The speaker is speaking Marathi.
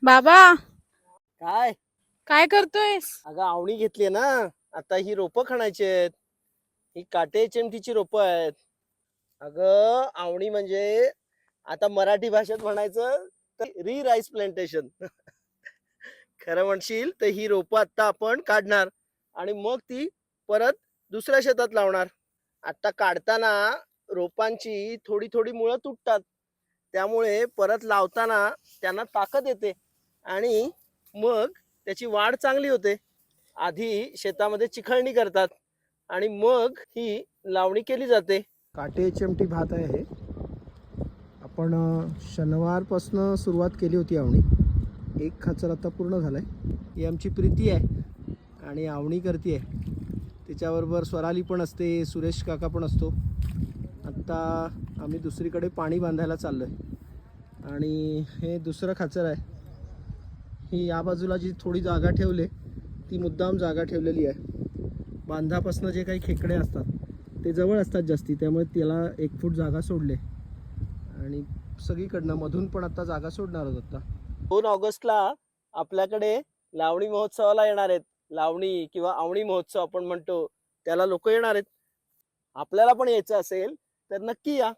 बाबा, काय काय करतोयस? अगं आवणी घेतली ना. आता ही रोपं खणायची आहेत. ही काटे चिमटीची रोपं आहेत. अगं आवणी म्हणजे आता मराठी भाषेत म्हणायचं तर री राईस प्लांटेशन. खरं म्हणशील तर ही रोपं आता आपण काढणार आणि मग ती परत दुसऱ्या शेतात लावणार. आता काढताना रोपांची थोडी थोडी मुळं तुटतात, त्यामुळे परत लावताना त्यांना ताकद येते आणि मग त्याची वाढ चांगली होते. आधी शेतामध्ये चिखळणी करतात आणि मग ही लावणी केली जाते. काटे चिमटी भात आहे हे. आपण शनिवारपासून सुरुवात केली होती आवणी. एक खाचर आता पूर्ण झालाय. ही आमची प्रीती आहे आणि आवणी करते आहे. तिच्याबरोबर स्वराली पण असते, सुरेश काका पण असतो. आत्ता आम्ही दुसरीकडे पाणी बांधायला चाललो आहे आणि हे दुसरं खाचर आहे. ही या बाजूला जी थोडी जागा ठेवली ती मुद्दाम जागा ठेवलेली आहे. बांधापासून जे काही खेकडे असतात ते जवळ असतात जास्ती, त्यामुळे त्याला 1 फूट जागा सोडले आणि सगळीकडनं मधून पण आता जागा सोडणार आहोत. आता 2 ऑगस्टला आपल्याकडे लावणी महोत्सवाला येणार आहेत. लावणी किंवा आवणी महोत्सव आपण म्हणतो, त्याला लोक येणार आहेत. आपल्याला पण यायचं असेल तर नक्की या.